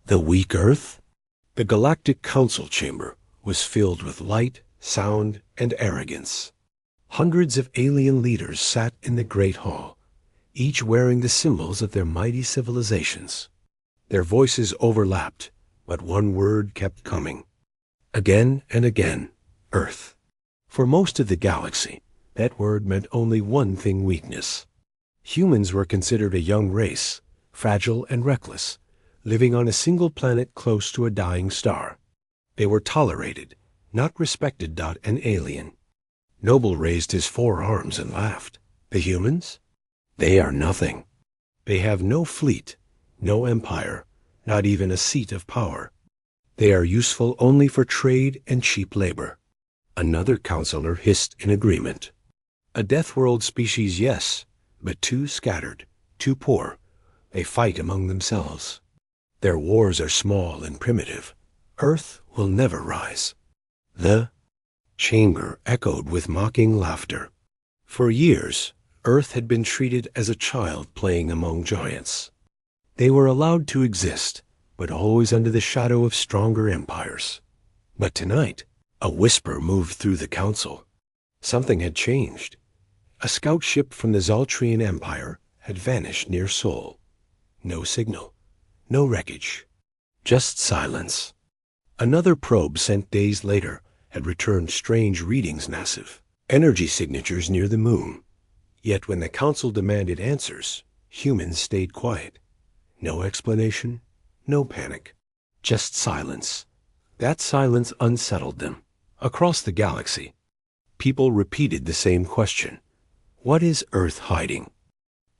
The weak Earth? The Galactic Council Chamber was filled with light, sound, and arrogance. Hundreds of alien leaders sat in the Great Hall, each wearing the symbols of their mighty civilizations. Their voices overlapped, but one word kept coming. Again and again, Earth. For most of the galaxy, that word meant only one thing: weakness. Humans were considered a young race, fragile and reckless, living on a single planet close to a dying star. They were tolerated, not respected. An alien. Noble raised his forearms and laughed. The humans? They are nothing. They have no fleet, no empire, not even a seat of power. They are useful only for trade and cheap labor. Another counselor hissed in agreement. A death world species, yes, but too scattered, too poor. They fight among themselves. Their wars are small and primitive. Earth will never rise. The chamber echoed with mocking laughter. For years, Earth had been treated as a child playing among giants. They were allowed to exist, but always under the shadow of stronger empires. But tonight, a whisper moved through the council. Something had changed. A scout ship from the Zaltrian Empire had vanished near Sol. No signal, no wreckage, just silence. Another probe sent days later had returned strange readings, massive energy signatures near the moon. Yet when the council demanded answers, humans stayed quiet. No explanation, no panic, just silence. That silence unsettled them. Across the galaxy, people repeated the same question. What is Earth hiding?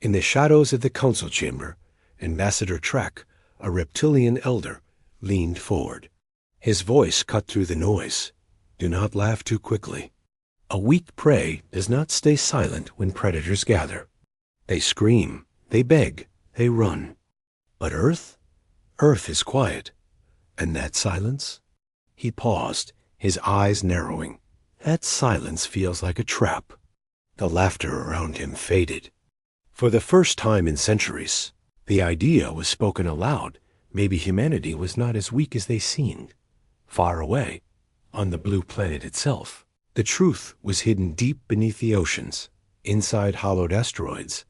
In the shadows of the council chamber, Ambassador Trek, a reptilian elder, leaned forward. His voice cut through the noise. Do not laugh too quickly. A weak prey does not stay silent when predators gather. They scream, they beg, they run. But Earth? Earth is quiet. And that silence? He paused, his eyes narrowing. That silence feels like a trap. The laughter around him faded. For the first time in centuries, the idea was spoken aloud. Maybe humanity was not as weak as they seemed. Far away, on the blue planet itself, the truth was hidden deep beneath the oceans, inside hollowed asteroids,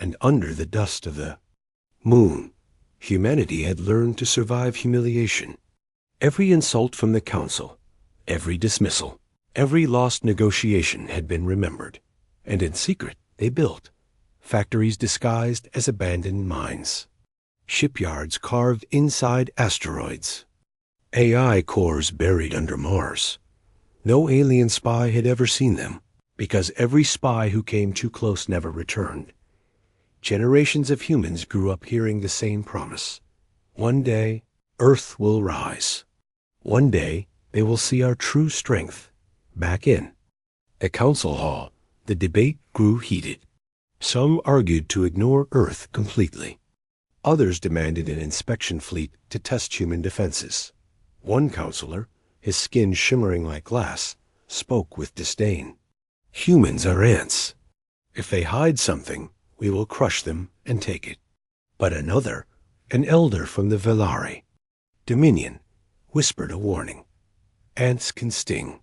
and under the dust of the moon. Humanity had learned to survive humiliation. Every insult from the council, every dismissal, every lost negotiation had been remembered. And in secret, they built factories disguised as abandoned mines, shipyards carved inside asteroids, AI cores buried under Mars. No alien spy had ever seen them, because every spy who came too close never returned. Generations of humans grew up hearing the same promise. One day, Earth will rise. One day, they will see our true strength. Back in the council hall, the debate grew heated. Some argued to ignore Earth completely. Others demanded an inspection fleet to test human defenses. One counselor, his skin shimmering like glass, spoke with disdain. Humans are ants. If they hide something, we will crush them and take it. But another, an elder from the Velari, Dominion, whispered a warning. Ants can sting.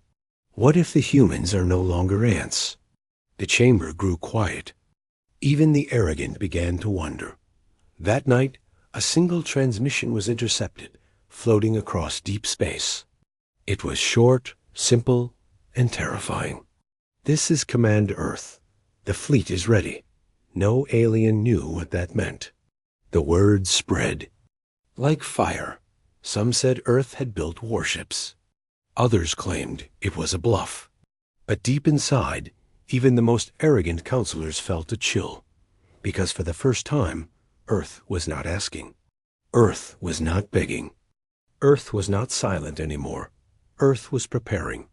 What if the humans are no longer ants? The chamber grew quiet. Even the arrogant began to wonder. That night, a single transmission was intercepted, floating across deep space. It was short, simple, and terrifying. This is Command Earth. The fleet is ready. No alien knew what that meant. The word spread. Like fire, some said Earth had built warships. Others claimed it was a bluff. But deep inside, even the most arrogant counselors felt a chill, because for the first time, Earth was not asking. Earth was not begging. Earth was not silent anymore. Earth was preparing.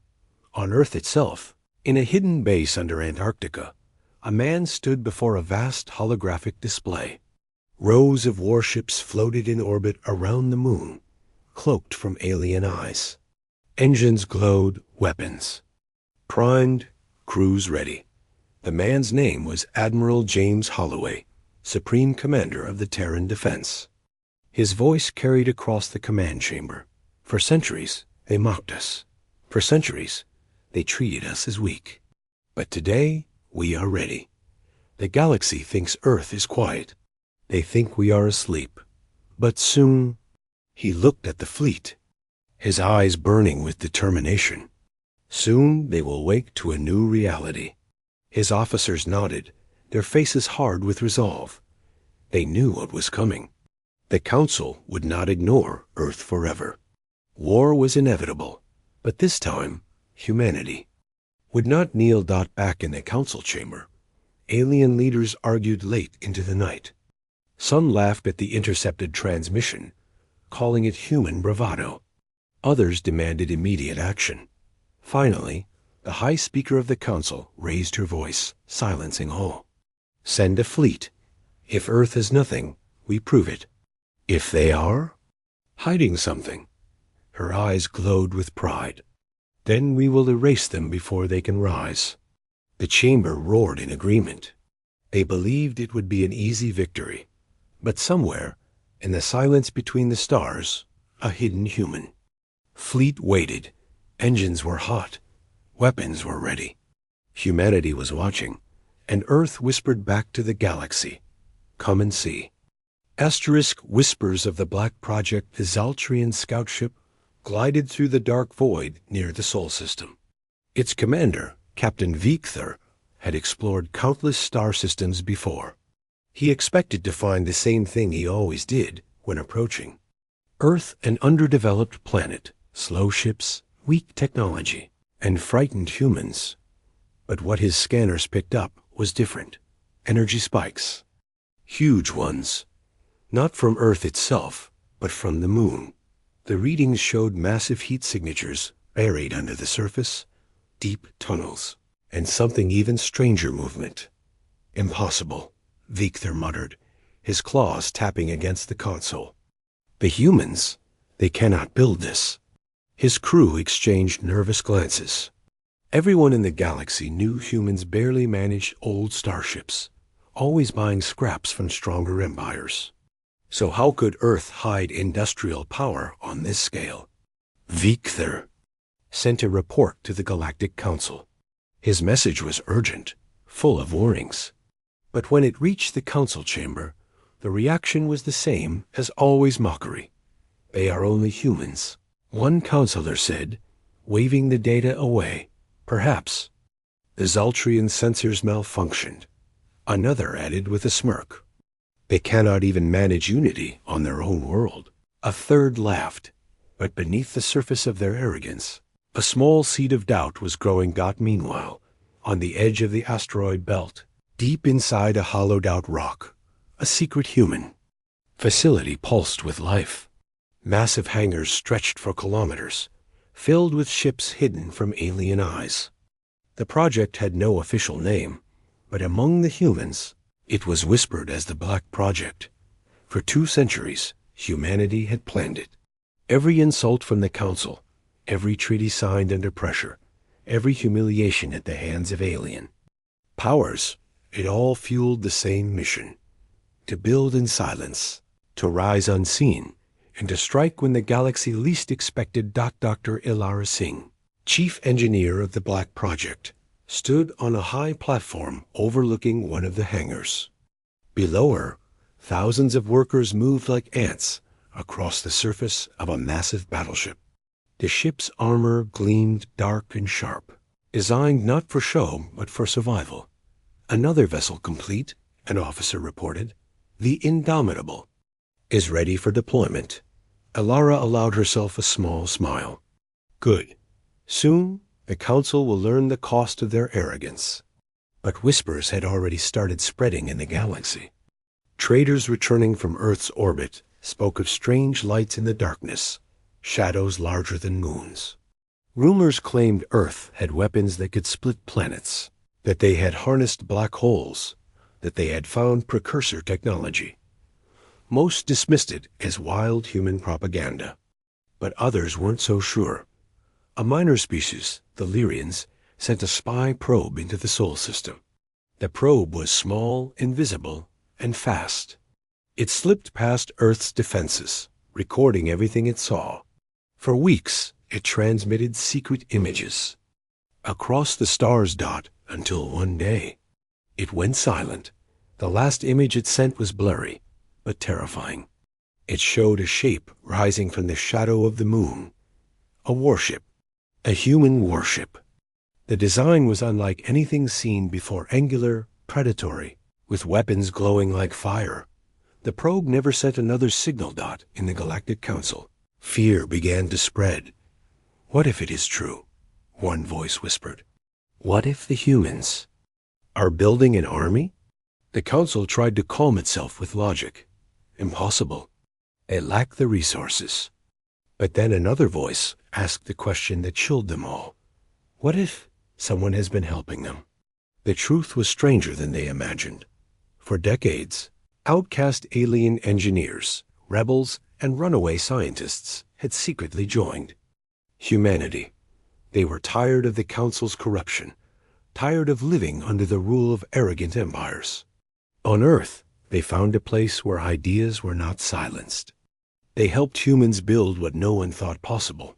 On Earth itself, in a hidden base under Antarctica, a man stood before a vast holographic display. Rows of warships floated in orbit around the moon, cloaked from alien eyes. Engines glowed, weapons. Primed, crews ready. The man's name was Admiral James Holloway, Supreme Commander of the Terran Defense. His voice carried across the command chamber. For centuries, they mocked us. For centuries, they treated us as weak. But today, we are ready. The galaxy thinks Earth is quiet. They think we are asleep. But soon, he looked at the fleet, his eyes burning with determination. Soon they will wake to a new reality. His officers nodded, their faces hard with resolve. They knew what was coming. The Council would not ignore Earth forever. War was inevitable, but this time, humanity would not kneel. Back in the Council chamber, alien leaders argued late into the night. Some laughed at the intercepted transmission, calling it human bravado. Others demanded immediate action. Finally, the High Speaker of the Council raised her voice, silencing all. Send a fleet. If Earth has nothing, we prove it. If they are hiding something, her eyes glowed with pride, then we will erase them before they can rise. The chamber roared in agreement. They believed it would be an easy victory. But somewhere, in the silence between the stars, a hidden human. Fleet waited. Engines were hot. Weapons were ready. Humanity was watching, and Earth whispered back to the galaxy, "Come and see." Asterisk whispers of the Black Project, the Zaltrian scout ship, glided through the dark void near the Sol system. Its commander, Captain Victor, had explored countless star systems before. He expected to find the same thing he always did when approaching. Earth, an underdeveloped planet, slow ships, weak technology, and frightened humans. But what his scanners picked up was different. Energy spikes. Huge ones. Not from Earth itself, but from the moon. The readings showed massive heat signatures buried under the surface, deep tunnels, and something even stranger movement. Impossible, Victor muttered, his claws tapping against the console. The humans, they cannot build this. His crew exchanged nervous glances. Everyone in the galaxy knew humans barely managed old starships, always buying scraps from stronger empires. So how could Earth hide industrial power on this scale? Victor sent a report to the Galactic Council. His message was urgent, full of warnings. But when it reached the Council chamber, the reaction was the same as always: mockery. They are only humans, one counselor said, waving the data away. Perhaps. The Zaltrian sensors malfunctioned. Another added with a smirk. They cannot even manage unity on their own world. A third laughed, but beneath the surface of their arrogance, a small seed of doubt was growing. Meanwhile, on the edge of the asteroid belt, deep inside a hollowed-out rock, a secret human facility pulsed with life. Massive hangars stretched for kilometers, filled with ships hidden from alien eyes. The project had no official name, but among the humans, it was whispered as the Black Project. For 2 centuries, humanity had planned it. Every insult from the Council, every treaty signed under pressure, every humiliation at the hands of alien powers, it all fueled the same mission: to build in silence, to rise unseen, and to strike when the galaxy least expected. Dr. Ilara Singh, chief engineer of the Black Project, stood on a high platform overlooking one of the hangars. Below her, thousands of workers moved like ants across the surface of a massive battleship. The ship's armor gleamed dark and sharp, designed not for show but for survival. Another vessel complete, an officer reported. The Indomitable is ready for deployment. Ilara allowed herself a small smile. Good. Soon, the Council will learn the cost of their arrogance. But whispers had already started spreading in the galaxy. Traders returning from Earth's orbit spoke of strange lights in the darkness, shadows larger than moons. Rumors claimed Earth had weapons that could split planets, that they had harnessed black holes, that they had found precursor technology. Most dismissed it as wild human propaganda, but others weren't so sure. A minor species, the Lyrians, sent a spy probe into the Sol system. The probe was small, invisible, and fast. It slipped past Earth's defenses, recording everything it saw. For weeks, it transmitted secret images across the stars dot until one day it went silent. The last image it sent was blurry, but terrifying. It showed a shape rising from the shadow of the moon. A warship. A human warship. The design was unlike anything seen before, angular, predatory, with weapons glowing like fire. The probe never sent another signal dot in the Galactic Council. Fear began to spread. What if it is true? One voice whispered. What if the humans are building an army? The Council tried to calm itself with logic. Impossible. It lacked the resources. But then another voice asked the question that chilled them all. What if someone has been helping them? The truth was stranger than they imagined. For decades, outcast alien engineers, rebels, and runaway scientists had secretly joined humanity. They were tired of the Council's corruption, tired of living under the rule of arrogant empires. On Earth, they found a place where ideas were not silenced. They helped humans build what no one thought possible.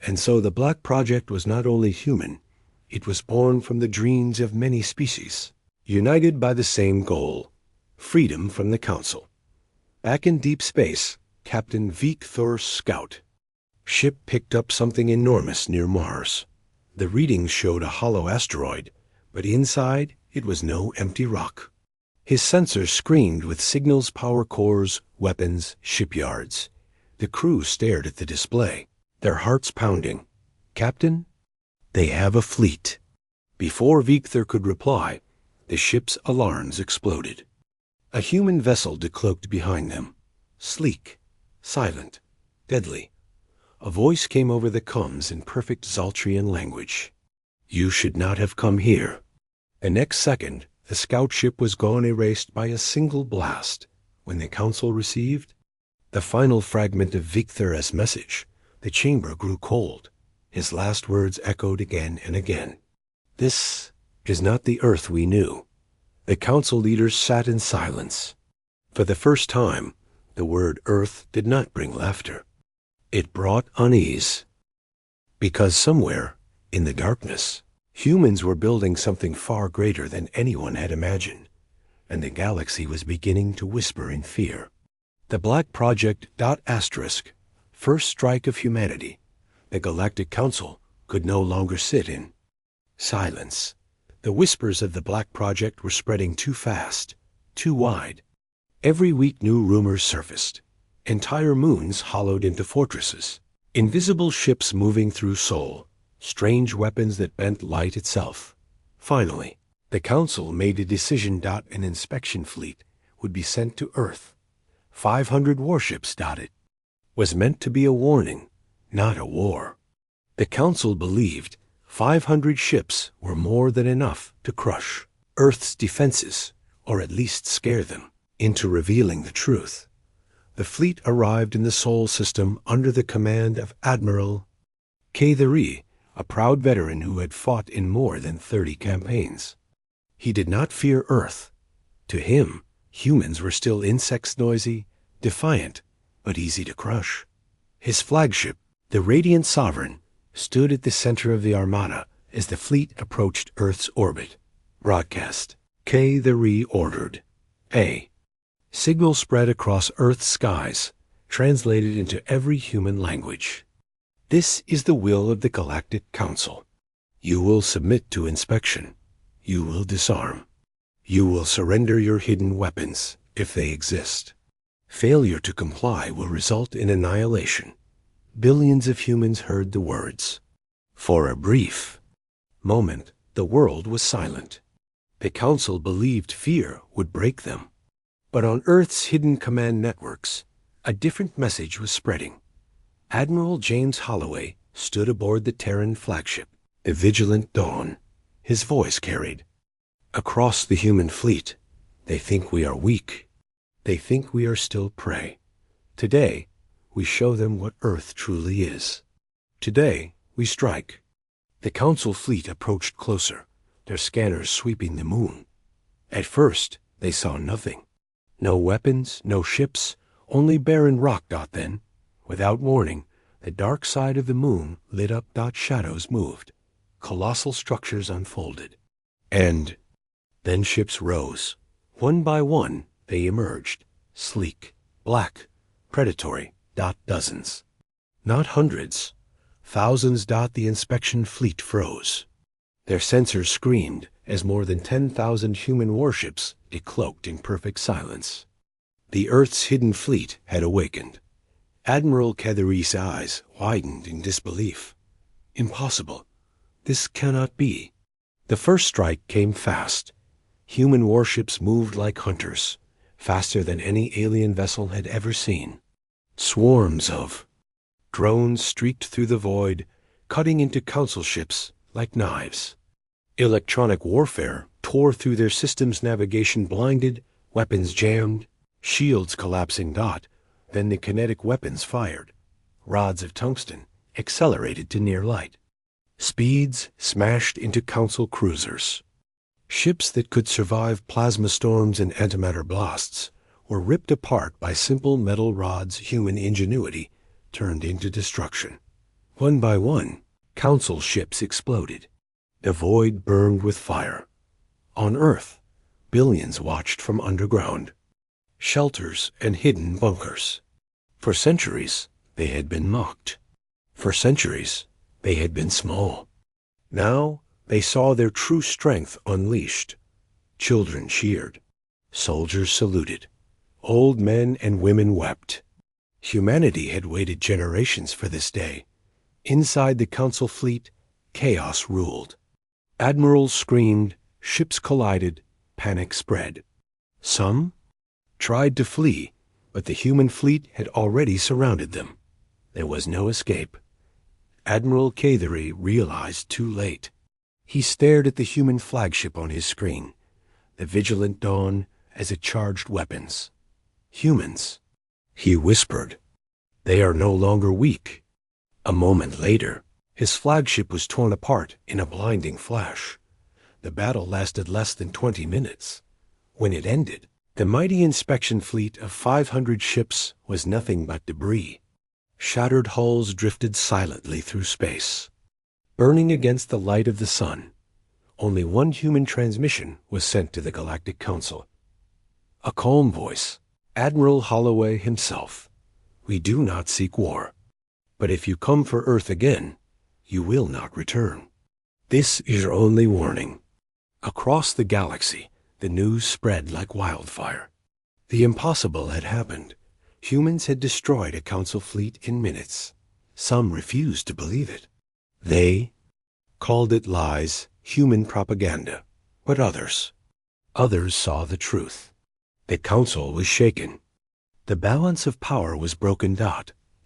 And so the Black Project was not only human, it was born from the dreams of many species, united by the same goal: freedom from the Council. Back in deep space, Captain Victor's scout ship picked up something enormous near Mars. The readings showed a hollow asteroid, but inside it was no empty rock. His sensors screened with signals, power cores, weapons, shipyards. The crew stared at the display, their hearts pounding. Captain, they have a fleet. Before Victor could reply, the ship's alarms exploded. A human vessel decloaked behind them, sleek, silent, deadly. A voice came over the comms in perfect Zaltrian language. You should not have come here. The next second, the scout ship was gone, erased by a single blast. When the Council received the final fragment of Victor's message, the chamber grew cold. His last words echoed again and again. This is not the Earth we knew. The Council leaders sat in silence. For the first time, the word Earth did not bring laughter. It brought unease. Because somewhere, in the darkness, humans were building something far greater than anyone had imagined, and the galaxy was beginning to whisper in fear. The Black Project ***, first strike of humanity. The Galactic Council could no longer sit in silence. The whispers of the Black Project were spreading too fast, too wide. Every week new rumors surfaced. Entire moons hollowed into fortresses, invisible ships moving through Sol, strange weapons that bent light itself. Finally, the Council made a decision. An inspection fleet would be sent to Earth. 500 warships. It was meant to be a warning, not a war. The Council believed 500 ships were more than enough to crush Earth's defenses, or at least scare them into revealing the truth. The fleet arrived in the Sol system under the command of Admiral K. a proud veteran who had fought in more than 30 campaigns. He did not fear Earth. To him, humans were still insects, noisy, defiant, but easy to crush. His flagship, the Radiant Sovereign, stood at the center of the armada as the fleet approached Earth's orbit. Broadcast. K. ordered. A. Signal spread across Earth's skies, translated into every human language. This is the will of the Galactic Council. You will submit to inspection. You will disarm. You will surrender your hidden weapons, if they exist. Failure to comply will result in annihilation. Billions of humans heard the words. For a brief moment, the world was silent. The Council believed fear would break them. But on Earth's hidden command networks, a different message was spreading. Admiral James Holloway stood aboard the Terran flagship, the Vigilant Dawn. His voice carried across the human fleet. They think we are weak. They think we are still prey. Today, we show them what Earth truly is. Today, we strike. The Council fleet approached closer, their scanners sweeping the moon. At first, they saw nothing. No weapons, no ships, only barren rock. Then, without warning, the dark side of the moon lit up. Shadows moved. Colossal structures unfolded. And then ships rose. One by one, they emerged. Sleek, black, predatory. Dozens. Not hundreds. Thousands. The inspection fleet froze. Their sensors screamed as more than 10,000 human warships decloaked in perfect silence. The Earth's hidden fleet had awakened. Admiral Catherie's eyes widened in disbelief. Impossible. This cannot be. The first strike came fast. Human warships moved like hunters, faster than any alien vessel had ever seen. Swarms of drones streaked through the void, cutting into council ships like knives. Electronic warfare tore through their systems, navigation blinded, weapons jammed, shields collapsing. Then the kinetic weapons fired. Rods of tungsten accelerated to near light. Speeds smashed into council cruisers. Ships that could survive plasma storms and antimatter blasts were ripped apart by simple metal rods. Human ingenuity turned into destruction. One by one, council ships exploded. The void burned with fire. On Earth, billions watched from underground. Shelters and hidden bunkers. For centuries, they had been mocked. For centuries, they had been small. Now, they saw their true strength unleashed. Children cheered. Soldiers saluted. Old men and women wept. Humanity had waited generations for this day. Inside the council fleet, chaos ruled. Admirals screamed, ships collided, panic spread. Some tried to flee, but the human fleet had already surrounded them. There was no escape. Admiral Catherine realized too late. He stared at the human flagship on his screen, the vigilant dawn as it charged weapons. Humans, he whispered. They are no longer weak. A moment later, his flagship was torn apart in a blinding flash. The battle lasted less than 20 minutes. When it ended, the mighty inspection fleet of 500 ships was nothing but debris. Shattered hulls drifted silently through space. Burning against the light of the sun, only one human transmission was sent to the Galactic Council. A calm voice, Admiral Holloway himself. We do not seek war, but if you come for Earth again, you will not return. This is your only warning. Across the galaxy, the news spread like wildfire. The impossible had happened. Humans had destroyed a council fleet in minutes. Some refused to believe it. They called it lies, human propaganda. But others saw the truth. The council was shaken. The balance of power was broken.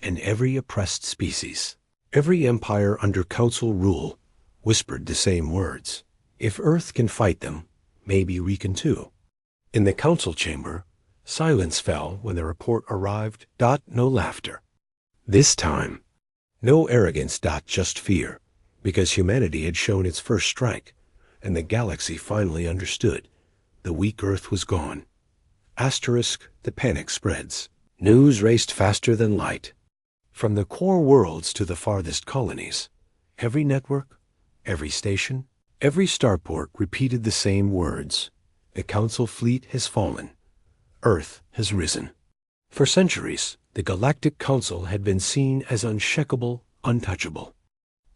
And every oppressed species, every empire under council rule, whispered the same words. If Earth can fight them, maybe we can too. In the council chamber, silence fell when the report arrived. No laughter. This time, no arrogance. Just fear, because humanity had shown its first strike, and the galaxy finally understood. The weak Earth was gone. Asterisk, the panic spreads. News raced faster than light. From the core worlds to the farthest colonies, every network, every station, every starport repeated the same words. The council fleet has fallen. Earth has risen. For centuries, the Galactic Council had been seen as unshakable, untouchable.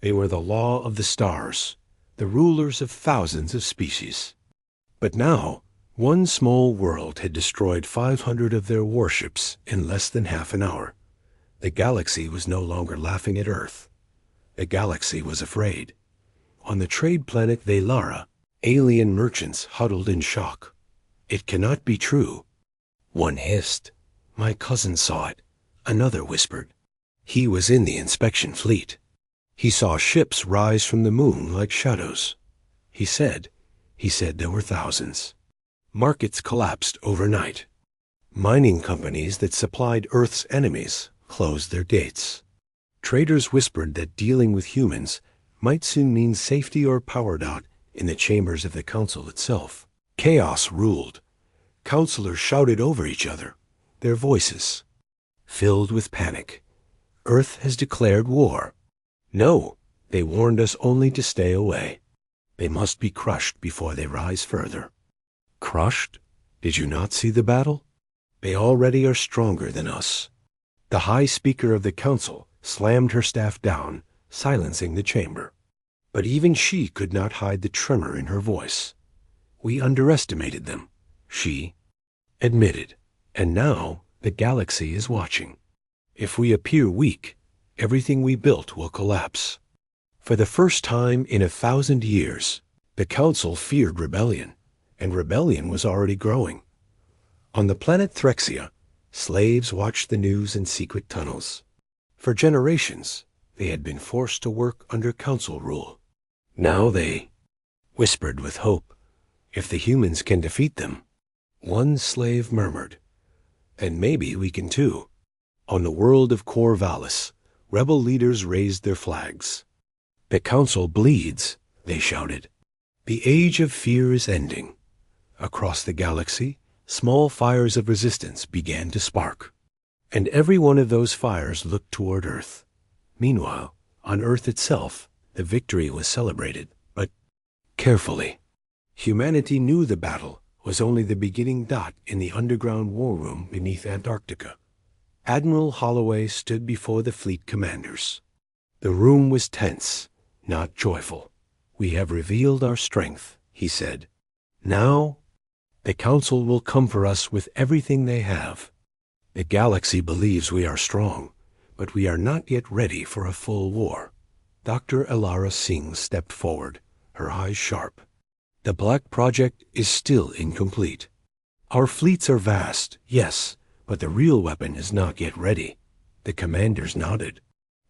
They were the law of the stars, the rulers of thousands of species. But now, one small world had destroyed 500 of their warships in less than half an hour. The galaxy was no longer laughing at Earth. The galaxy was afraid. On the trade planet Velara, alien merchants huddled in shock. It cannot be true. One hissed. My cousin saw it. Another whispered. He was in the inspection fleet. He saw ships rise from the moon like shadows. He said there were thousands. Markets collapsed overnight. Mining companies that supplied Earth's enemies closed their gates. Traders whispered that dealing with humans might soon mean safety or power. In the chambers of the council itself, chaos ruled. Counselors shouted over each other, their voices filled with panic. Earth has declared war. No, they warned us only to stay away. They must be crushed before they rise further. Crushed? Did you not see the battle? They already are stronger than us. The High Speaker of the Council slammed her staff down, silencing the chamber. But even she could not hide the tremor in her voice. We underestimated them, she admitted, and now the galaxy is watching. If we appear weak, everything we built will collapse. For the first time in 1,000 years, the Council feared rebellion, and rebellion was already growing. On the planet Threxia, slaves watched the news in secret tunnels. For generations, they had been forced to work under Council rule. Now they whispered with hope, if the humans can defeat them. One slave murmured, and maybe we can too. On the world of Corvallis, rebel leaders raised their flags. The Council bleeds, they shouted. The age of fear is ending. Across the galaxy, small fires of resistance began to spark. And every one of those fires looked toward Earth. Meanwhile, on Earth itself, the victory was celebrated, but carefully. Humanity knew the battle was only the beginning dot in the underground war room beneath Antarctica. Admiral Holloway stood before the fleet commanders. The room was tense, not joyful. We have revealed our strength, he said. Now, the Council will come for us with everything they have. The galaxy believes we are strong, but we are not yet ready for a full war. Dr. Elara Singh stepped forward, her eyes sharp. The Black Project is still incomplete. Our fleets are vast, yes, but the real weapon is not yet ready. The commanders nodded.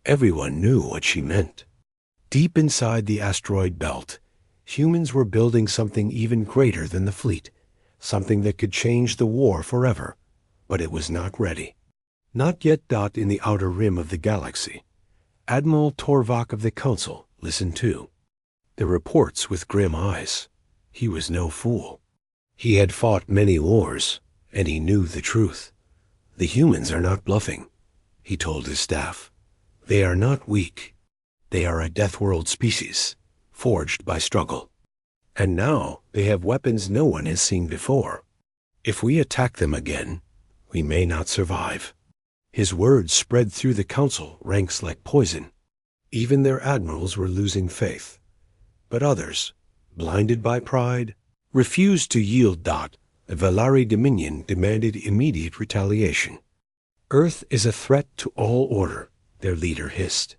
Everyone knew what she meant. Deep inside the asteroid belt, humans were building something even greater than the fleet, something that could change the war forever, but it was not ready. Not yet dot in the outer rim of the galaxy. Admiral Torvak of the Council listened too. The reports with grim eyes. He was no fool. He had fought many wars, and he knew the truth. The humans are not bluffing, he told his staff. They are not weak. They are a Death World species, forged by struggle. And now they have weapons no one has seen before. If we attack them again, we may not survive. His words spread through the Council ranks like poison. Even their admirals were losing faith. But others, blinded by pride, refused to yield. The Valari Dominion demanded immediate retaliation. Earth is a threat to all order, their leader hissed.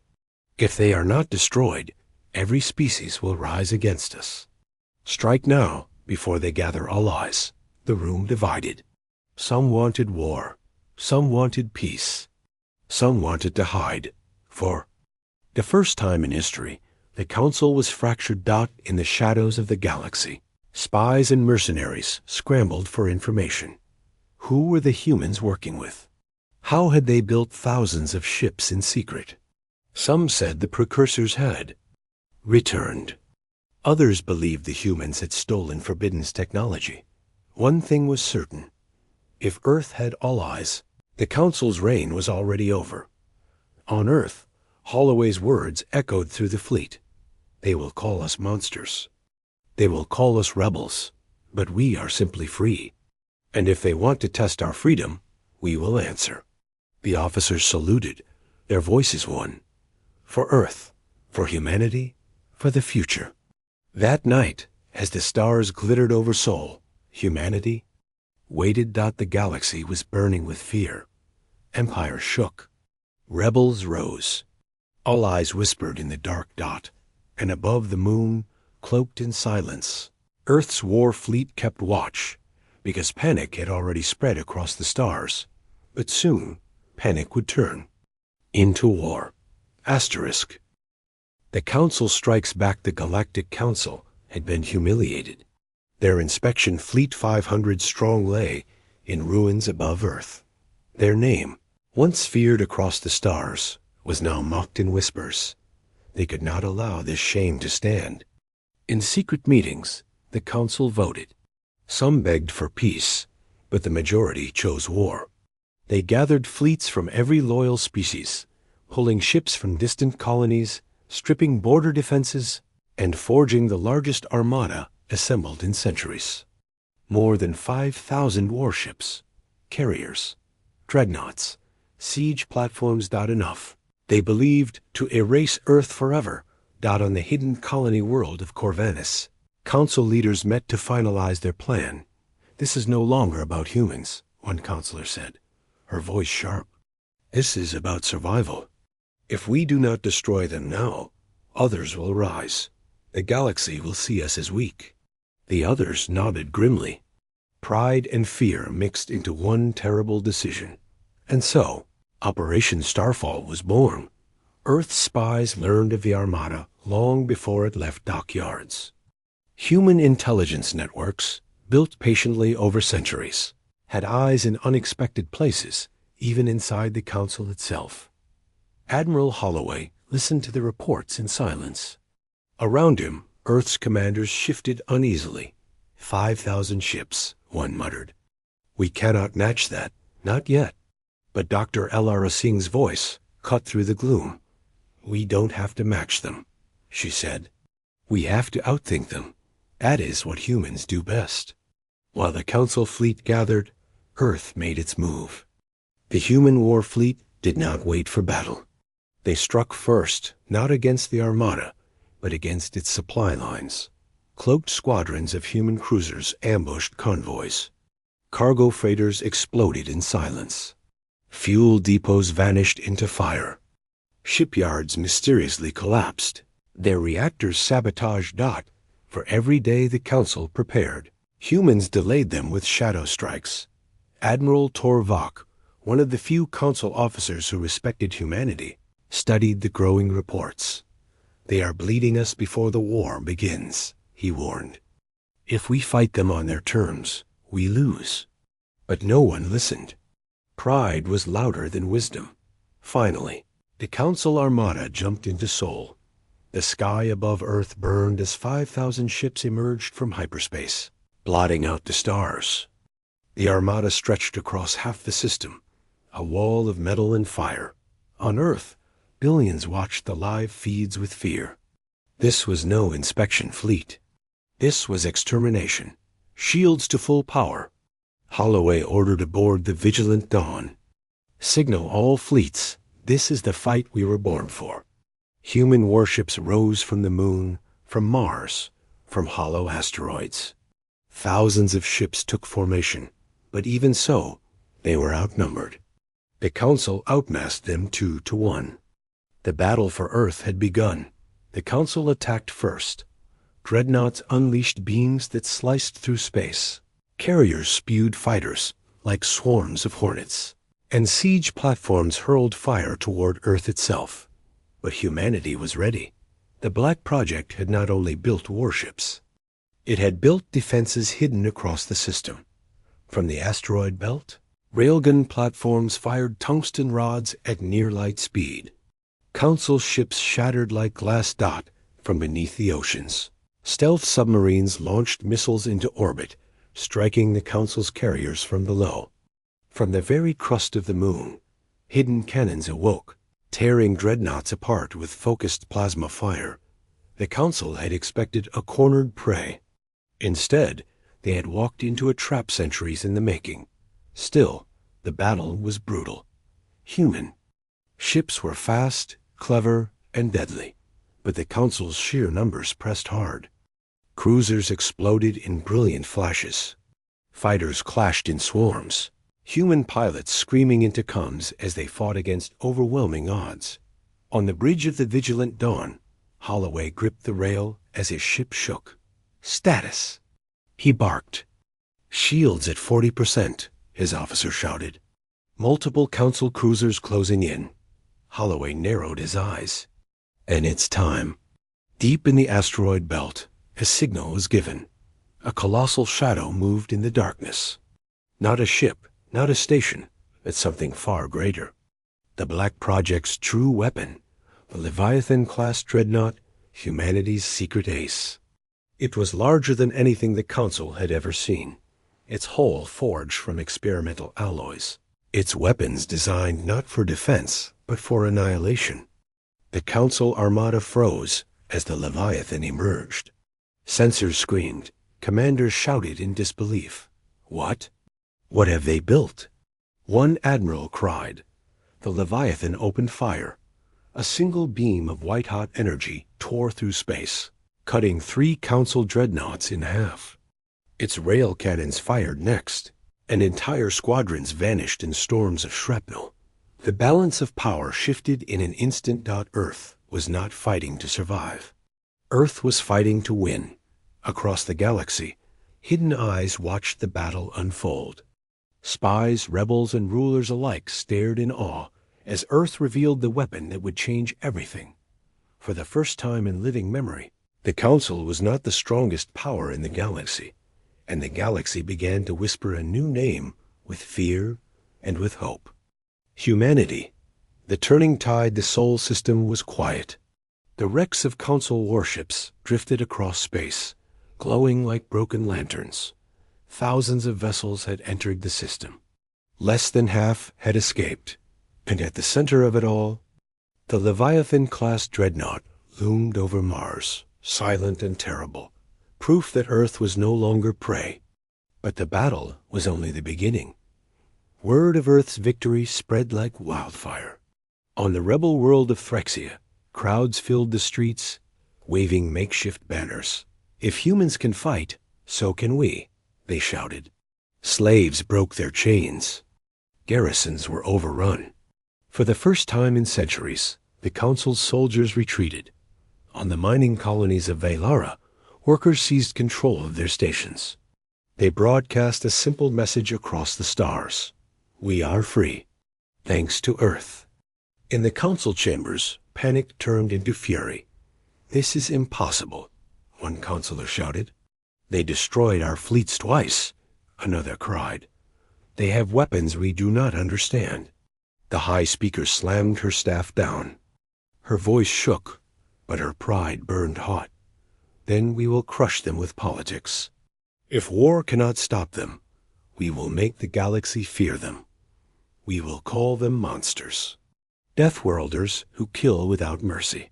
If they are not destroyed, every species will rise against us. Strike now, before they gather allies. The room divided. Some wanted war. Some wanted peace. Some wanted to hide. For the first time in history, the Council was fractured. In the shadows of the galaxy, spies and mercenaries scrambled for information. Who were the humans working with? How had they built thousands of ships in secret? Some said the precursors had returned. Others believed the humans had stolen Forbidden's technology. One thing was certain. If Earth had allies, the Council's reign was already over. On Earth, Holloway's words echoed through the fleet. They will call us monsters. They will call us rebels, but we are simply free. And if they want to test our freedom, we will answer. The officers saluted, their voices one. For Earth, for humanity, for the future. That night, as the stars glittered over Sol, humanity waited. The galaxy was burning with fear. Empires shook. Rebels rose. Allies whispered in the dark dot. And above the moon, cloaked in silence, Earth's war fleet kept watch, because panic had already spread across the stars. But soon, panic would turn into war. Asterisk. The Council strikes back. The Galactic Council had been humiliated. Their inspection fleet 500 strong lay in ruins above Earth. Their name, once feared across the stars, was now mocked in whispers. They could not allow this shame to stand. In secret meetings, the Council voted. Some begged for peace, but the majority chose war. They gathered fleets from every loyal species, pulling ships from distant colonies, stripping border defenses, and forging the largest armada assembled in centuries. More than 5,000 warships, carriers, dreadnoughts, siege platforms. Enough, they believed, to erase Earth forever. On the hidden colony world of Corvanus, council leaders met to finalize their plan. "This is no longer about humans," one counselor said, her voice sharp. "This is about survival. If we do not destroy them now, others will rise. The galaxy will see us as weak." The others nodded grimly. Pride and fear mixed into one terrible decision. And so, Operation Starfall was born. Earth's spies learned of the Armada long before it left dockyards. Human intelligence networks, built patiently over centuries, had eyes in unexpected places, even inside the Council itself. Admiral Holloway listened to the reports in silence. Around him, Earth's commanders shifted uneasily. 5,000 ships, one muttered. "We cannot match that, not yet." But Dr. L.R. Singh's voice cut through the gloom. "We don't have to match them," she said. "We have to outthink them. That is what humans do best." While the Council fleet gathered, Earth made its move. The human war fleet did not wait for battle. They struck first, not against the Armada, but against its supply lines. Cloaked squadrons of human cruisers ambushed convoys. Cargo freighters exploded in silence. Fuel depots vanished into fire. Shipyards mysteriously collapsed. Their reactors sabotaged. For every day the Council prepared, humans delayed them with shadow strikes. Admiral Torvak, one of the few Council officers who respected humanity, studied the growing reports. "They are bleeding us before the war begins," he warned. "If we fight them on their terms, we lose." But no one listened. Pride was louder than wisdom. Finally, the Council Armada jumped into Sol. The sky above Earth burned as 5,000 ships emerged from hyperspace, blotting out the stars. The Armada stretched across half the system, a wall of metal and fire. On Earth, billions watched the live feeds with fear. This was no inspection fleet. This was extermination. Shields to full power. Holloway ordered aboard the Vigilant Dawn. "Signal all fleets. This is the fight we were born for." Human warships rose from the moon, from Mars, from hollow asteroids. Thousands of ships took formation, but even so, they were outnumbered. The Council outmassed them 2-1. The battle for Earth had begun. The Council attacked first. Dreadnoughts unleashed beams that sliced through space. Carriers spewed fighters like swarms of hornets. And siege platforms hurled fire toward Earth itself. But humanity was ready. The Black Project had not only built warships. It had built defenses hidden across the system. From the asteroid belt, railgun platforms fired tungsten rods at near-light speed. Council ships shattered like glass from beneath the oceans. Stealth submarines launched missiles into orbit, striking the Council's carriers from below. From the very crust of the moon, hidden cannons awoke, tearing dreadnoughts apart with focused plasma fire. The Council had expected a cornered prey. Instead, they had walked into a trap centuries in the making. Still, the battle was brutal. Human. Ships were fast, clever, and deadly, but the Council's sheer numbers pressed hard. Cruisers exploded in brilliant flashes. Fighters clashed in swarms. Human pilots screaming into comms as they fought against overwhelming odds. On the bridge of the Vigilant Dawn, Holloway gripped the rail as his ship shook. "Status!" he barked. "Shields at 40%, his officer shouted. Multiple Council cruisers closing in. Holloway narrowed his eyes. And it's time. Deep in the asteroid belt, a signal was given. A colossal shadow moved in the darkness. Not a ship, not a station, but something far greater. The Black Project's true weapon, the Leviathan-class dreadnought, humanity's secret ace. It was larger than anything the Council had ever seen. its hull forged from experimental alloys, its weapons designed not for defense, but for annihilation. The Council armada froze as the Leviathan emerged. Sensors screamed. Commanders shouted in disbelief. What? What have they built? One admiral cried. The Leviathan opened fire. A single beam of white-hot energy tore through space, cutting 3 Council dreadnoughts in half. Its rail cannons fired next, and entire squadrons vanished in storms of shrapnel. The balance of power shifted in an instant. Earth was not fighting to survive. Earth was fighting to win. Across the galaxy, hidden eyes watched the battle unfold. Spies, rebels, and rulers alike stared in awe as Earth revealed the weapon that would change everything. For the first time in living memory, the Council was not the strongest power in the galaxy, and the galaxy began to whisper a new name with fear and with hope. Humanity. The turning tide the Sol system was quiet. The wrecks of Council warships drifted across space, glowing like broken lanterns. Thousands of vessels had entered the system. Less than half had escaped, and at the center of it all, the Leviathan-class dreadnought loomed over Mars, silent and terrible, proof that Earth was no longer prey. But the battle was only the beginning. Word of Earth's victory spread like wildfire. On the rebel world of Threxia, crowds filled the streets, waving makeshift banners. If humans can fight, so can we, they shouted. Slaves broke their chains. Garrisons were overrun. For the first time in centuries, the Council's soldiers retreated. On the mining colonies of Velara, workers seized control of their stations. They broadcast a simple message across the stars. We are free, thanks to Earth. In the Council chambers, panic turned into fury. This is impossible, one counselor shouted. They destroyed our fleets twice, another cried. They have weapons we do not understand. The High Speaker slammed her staff down. Her voice shook, but her pride burned hot. Then we will crush them with politics. If war cannot stop them, we will make the galaxy fear them. We will call them monsters. Deathworlders who kill without mercy.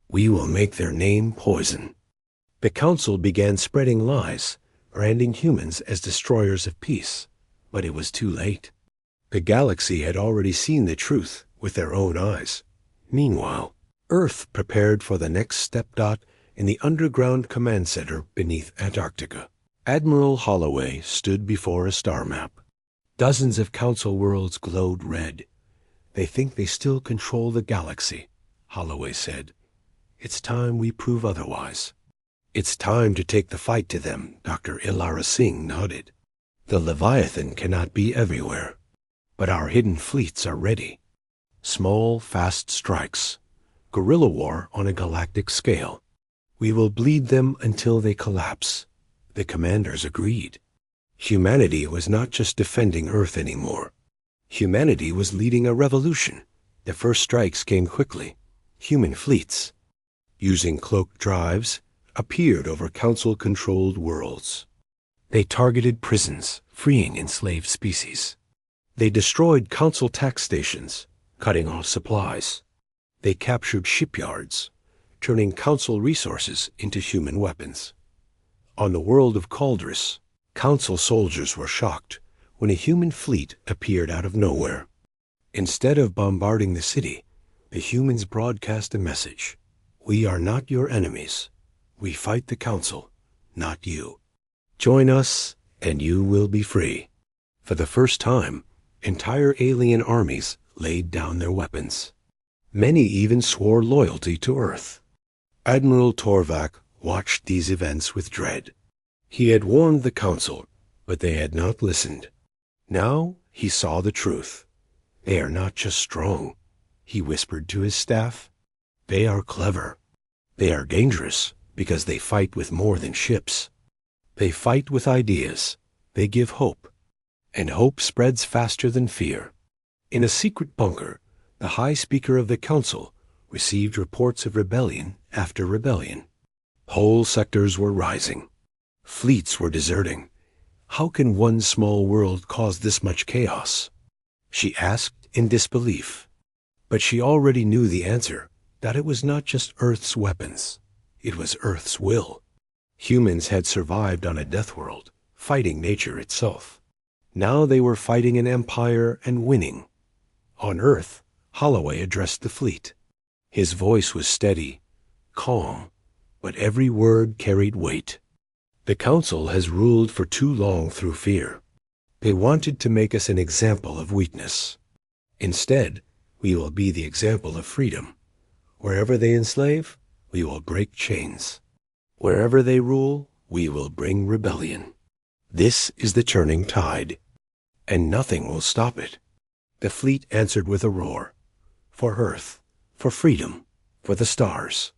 We will make their name poison. The Council began spreading lies, branding humans as destroyers of peace, but it was too late. The galaxy had already seen the truth with their own eyes. Meanwhile, Earth prepared for the next step. In the underground command center beneath Antarctica, Admiral Holloway stood before a star map. Dozens of Council worlds glowed red. They think they still control the galaxy, Holloway said. It's time we prove otherwise. It's time to take the fight to them, Dr. Ilara Singh nodded. The Leviathan cannot be everywhere, but our hidden fleets are ready. Small, fast strikes. Guerrilla war on a galactic scale. We will bleed them until they collapse. The commanders agreed. Humanity was not just defending Earth anymore. Humanity was leading a revolution. The first strikes came quickly. Human fleets, using cloaked drives, appeared over Council-controlled worlds. They targeted prisons, freeing enslaved species. They destroyed Council tax stations, cutting off supplies. They captured shipyards, turning Council resources into human weapons. On the world of Caldris, Council soldiers were shocked when a human fleet appeared out of nowhere. Instead of bombarding the city, the humans broadcast a message. We are not your enemies. We fight the Council, not you. Join us, and you will be free. For the first time, entire alien armies laid down their weapons. Many even swore loyalty to Earth. Admiral Torvak watched these events with dread. He had warned the Council, but they had not listened. Now he saw the truth. They are not just strong, he whispered to his staff. They are clever. They are dangerous because they fight with more than ships. They fight with ideas. They give hope. And hope spreads faster than fear. In a secret bunker, the High Speaker of the Council received reports of rebellion after rebellion. Whole sectors were rising. Fleets were deserting. How can one small world cause this much chaos? She asked in disbelief. But she already knew the answer, that it was not just Earth's weapons. It was Earth's will. Humans had survived on a death world, fighting nature itself. Now they were fighting an empire and winning. On Earth, Holloway addressed the fleet. His voice was steady, calm, but every word carried weight. The Council has ruled for too long through fear. They wanted to make us an example of weakness. Instead, we will be the example of freedom. Wherever they enslave, we will break chains. Wherever they rule, we will bring rebellion. This is the turning tide, and nothing will stop it. The fleet answered with a roar. For Earth, for freedom, for the stars.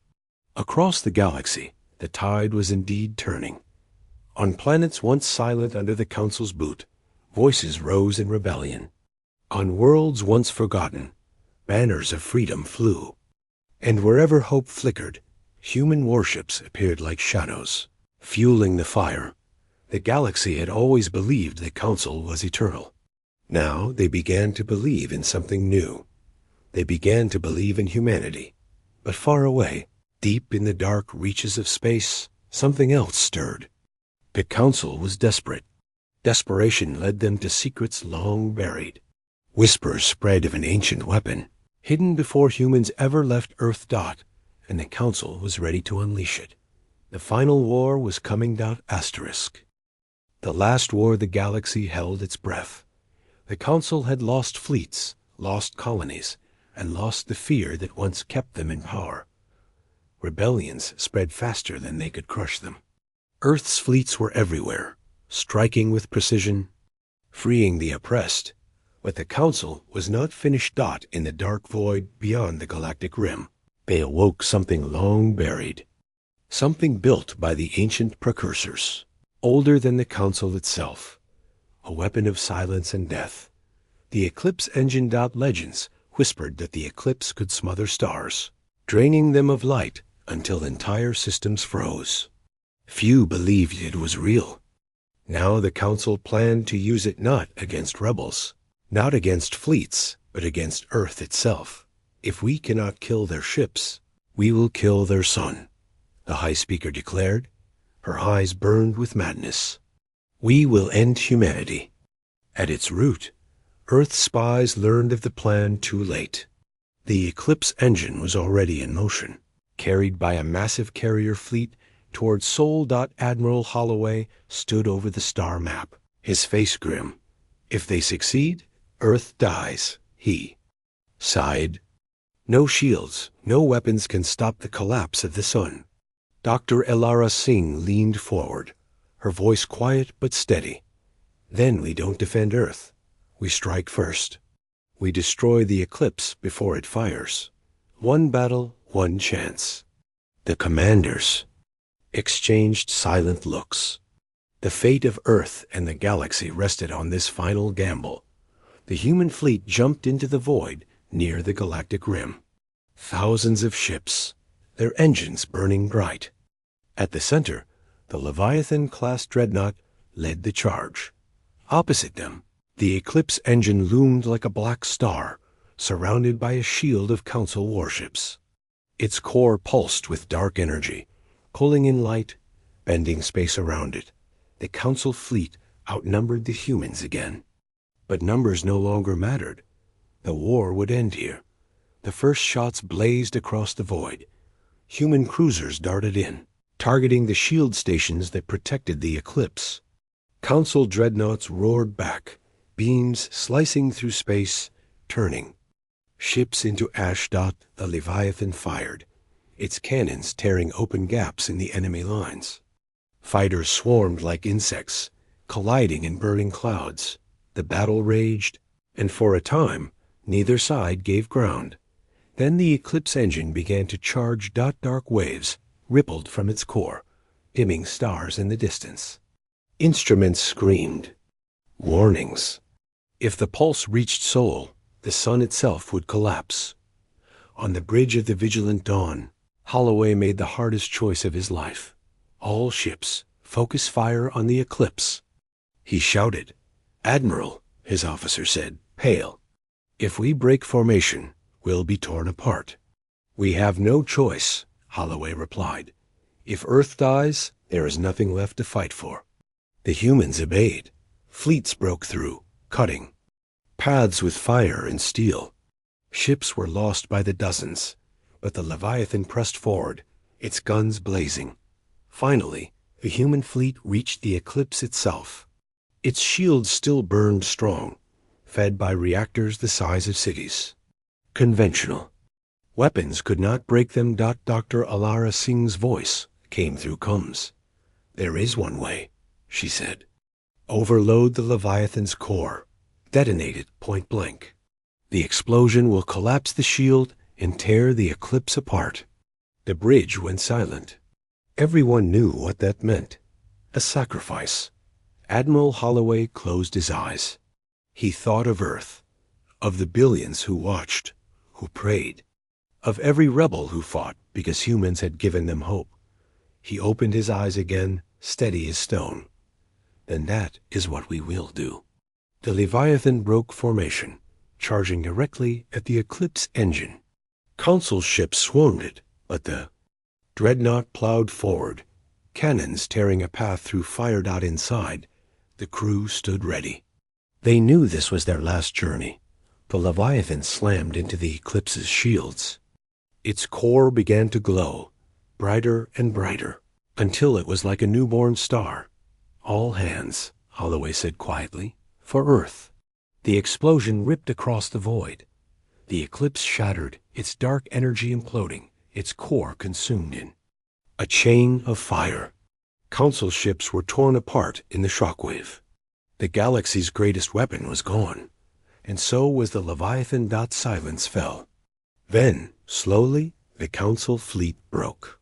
Across the galaxy, the tide was indeed turning. On planets once silent under the Council's boot, voices rose in rebellion. On worlds once forgotten, banners of freedom flew. And wherever hope flickered, human warships appeared like shadows, fueling the fire. The galaxy had always believed the Council was eternal. Now they began to believe in something new. They began to believe in humanity. But far away, deep in the dark reaches of space, something else stirred. The Council was desperate. Desperation led them to secrets long buried. Whispers spread of an ancient weapon, hidden before humans ever left Earth. And the Council was ready to unleash it. The final war was coming. Asterisk. The last war the galaxy held its breath. The Council had lost fleets, lost colonies, and lost the fear that once kept them in power. Rebellions spread faster than they could crush them. Earth's fleets were everywhere, striking with precision, freeing the oppressed. But the Council was not finished. In the dark void beyond the galactic rim, they awoke something long buried. Something built by the ancient precursors, older than the Council itself. A weapon of silence and death. The Eclipse engine. Legends whispered that the eclipse could smother stars, draining them of light until entire systems froze. Few believed it was real. Now the Council planned to use it not against rebels, not against fleets, but against Earth itself. If we cannot kill their ships, we will kill their sun, the High Speaker declared. Her eyes burned with madness. We will end humanity. At its root, Earth spies learned of the plan too late. The Eclipse engine was already in motion, carried by a massive carrier fleet toward Sol. Admiral Holloway stood over the star map, his face grim. If they succeed, Earth dies, he sighed. No shields, no weapons can stop the collapse of the sun. Dr. Elara Singh leaned forward, her voice quiet but steady. Then we don't defend Earth. We strike first. We destroy the eclipse before it fires. One battle, one chance. The commanders exchanged silent looks. The fate of Earth and the galaxy rested on this final gamble. The human fleet jumped into the void near the galactic rim. Thousands of ships, their engines burning bright. At the center, the Leviathan-class dreadnought led the charge. Opposite them, the Eclipse engine loomed like a black star, surrounded by a shield of Council warships. Its core pulsed with dark energy, pulling in light, bending space around it. The Council fleet outnumbered the humans again. But numbers no longer mattered. The war would end here. The first shots blazed across the void. Human cruisers darted in, targeting the shield stations that protected the eclipse. Council dreadnoughts roared back, beams slicing through space, turning. Ships into ash. The Leviathan fired, its cannons tearing open gaps in the enemy lines. Fighters swarmed like insects, colliding in burning clouds. The battle raged, and for a time, neither side gave ground. Then the Eclipse engine began to charge. Dark waves rippled from its core, dimming stars in the distance. Instruments screamed. Warnings. If the pulse reached Sol, the sun itself would collapse. On the bridge of the vigilant dawn, Holloway made the hardest choice of his life. All ships, focus fire on the eclipse. He shouted. "Admiral," his officer said, pale. "If we break formation, we'll be torn apart." "We have no choice," Holloway replied. "If Earth dies, there is nothing left to fight for." The humans obeyed. Fleets broke through, cutting paths with fire and steel. Ships were lost by the dozens, but the Leviathan pressed forward, its guns blazing. Finally, the human fleet reached the eclipse itself. Its shields still burned strong, fed by reactors the size of cities. Conventional. Weapons could not break them. Dr. Alara Singh's voice came through coms. "There is one way," she said. "Overload the Leviathan's core. Detonate it point blank. The explosion will collapse the shield and tear the eclipse apart." The bridge went silent. Everyone knew what that meant. A sacrifice. Admiral Holloway closed his eyes. He thought of Earth, of the billions who watched, who prayed, of every rebel who fought because humans had given them hope. He opened his eyes again, steady as stone. "Then that is what we will do." The Leviathan broke formation, charging directly at the Eclipse engine. Council ships swarmed it, but the dreadnought plowed forward, cannons tearing a path through fire. Inside, the crew stood ready. They knew this was their last journey. The Leviathan slammed into the Eclipse's shields. Its core began to glow, brighter and brighter, until it was like a newborn star. "All hands," Holloway said quietly, "for Earth." The explosion ripped across the void. The Eclipse shattered, its dark energy imploding, its core consumed in a chain of fire. Council ships were torn apart in the shockwave. The galaxy's greatest weapon was gone, and so was the Leviathan. Silence fell. Then, slowly, the Council fleet broke.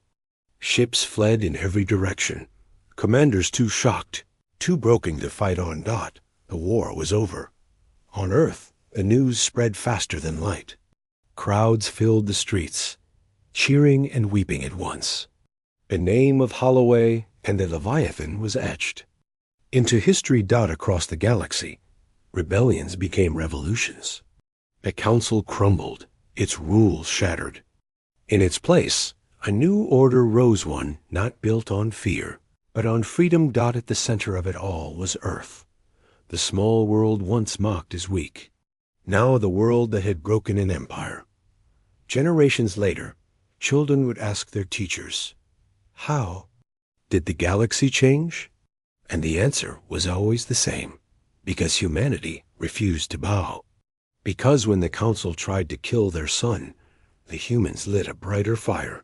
Ships fled in every direction. Commanders too shocked, too broken to fight on. The war was over. On Earth, the news spread faster than light. Crowds filled the streets, cheering and weeping at once. The name of Holloway and the Leviathan was etched into history. Across the galaxy, rebellions became revolutions. The Council crumbled, its rules shattered. In its place, a new order rose, one not built on fear, but on freedom. At the center of it all was Earth, the small world once mocked as weak. Now the world that had broken an empire. Generations later, children would ask their teachers, "How did the galaxy change?" And the answer was always the same: because humanity refused to bow. Because when the Council tried to kill their sun, the humans lit a brighter fire.